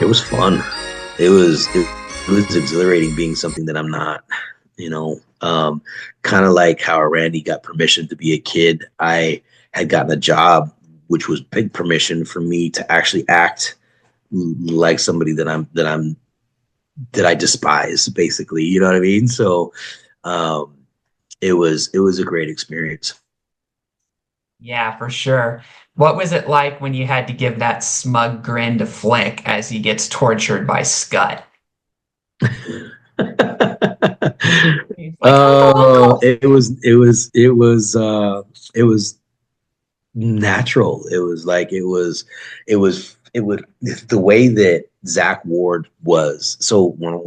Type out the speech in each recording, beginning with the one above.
It was fun. It was exhilarating being something that I'm not, you know. Kind of like how Randy got permission to be a kid. I had gotten a job, which was big permission for me to actually act like somebody that I despise, basically. You know what I mean? So um, it was a great experience. Yeah, for sure. What was it like when you had to give that smug grin to Flick as he gets tortured by Scut? He's like, Uncle, Oh, Uncle. it was natural. It was the way that Zach Ward was. So when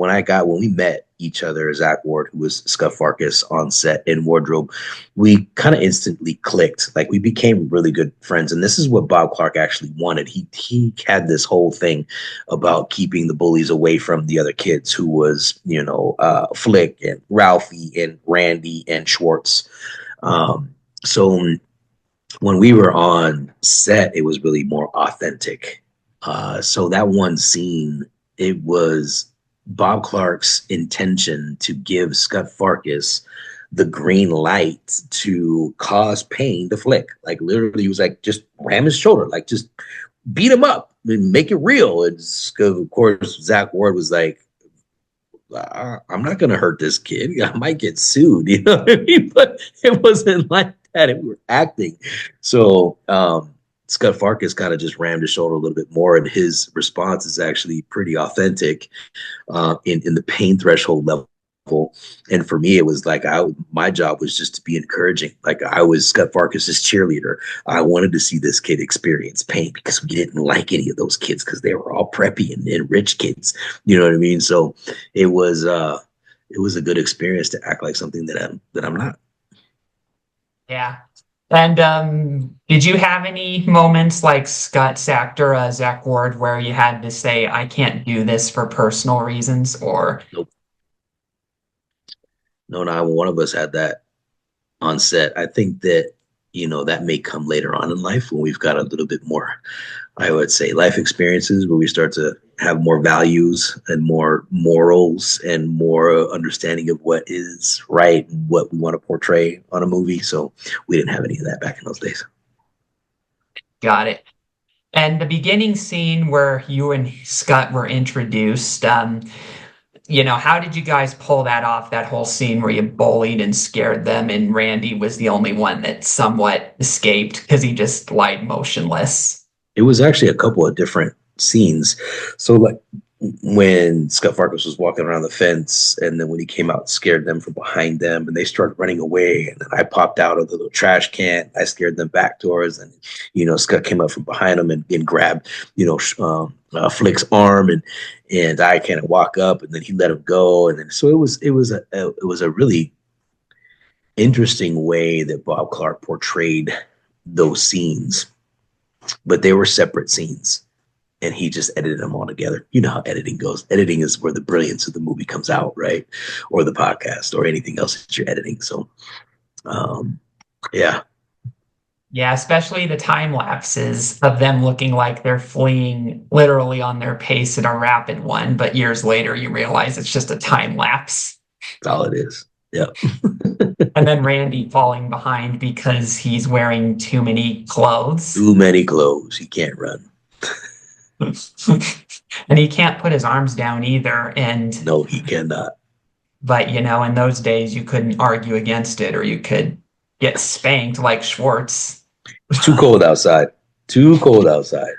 we met each other, Zach Ward, who was Scuff Farkas on set in wardrobe, we kind of instantly clicked. Like we became really good friends. And this is what Bob Clark actually wanted. He had this whole thing about keeping the bullies away from the other kids, who was, Flick and Ralphie and Randy and Schwartz. So when we were on set, it was really more authentic. So that one scene, it was Bob Clark's intention to give Scott Farkus the green light to cause pain to Flick. Like literally, he was like, just ram his shoulder, like just beat him up and make it real. It's of course Zach Ward was like, I'm not gonna hurt this kid. I might get sued, you know what I mean? But it wasn't like that. We were acting. So Scott Farkas kind of just rammed his shoulder a little bit more, and his response is actually pretty authentic in the pain threshold level. And for me, it was like my job was just to be encouraging. Like I was Scott Farkas's cheerleader. I wanted to see this kid experience pain because we didn't like any of those kids because they were all preppy and rich kids. You know what I mean? So it was uh it was a good experience to act like something that I'm not. Yeah. And did you have any moments like Scott's actor, Zach Ward, where you had to say, I can't do this for personal reasons? Or, Nope. No, not one of us had that on set. I think that, that may come later on in life when we've got a little bit more, I would say, life experiences where we start to have more values and more morals and more understanding of what is right and what we want to portray on a movie. So we didn't have any of that back in those days. got it. And the beginning scene where you and Scott were introduced, how did you guys pull that off? That whole scene where you bullied and scared them, and Randy was the only one that somewhat escaped because he just lied motionless. It was actually a couple of different scenes. So like when Scott Farkus was walking around the fence, and then when he came out, scared them from behind them, and they started running away. And then I popped out of the little trash can. I scared them back doors, and Scott came up from behind him and grabbed Flick's arm, and I kind of walk up, and then he let him go, and then so it was a really interesting way that Bob Clark portrayed those scenes, but they were separate scenes and he just edited them all together. You know how editing goes. Editing is where the brilliance of the movie comes out, right? Or the podcast or anything else that you're editing. So, um, yeah, Yeah, especially the time lapses of them looking like they're fleeing literally on their pace at a rapid one, but years later you realize it's just a time lapse. that's all it is. Yeah, And then Randy falling behind because he's wearing too many clothes. too many clothes. He can't run. And he can't put his arms down either. No, he cannot. But in those days you couldn't argue against it or you could get spanked like Schwartz. It's too cold outside. Too cold outside.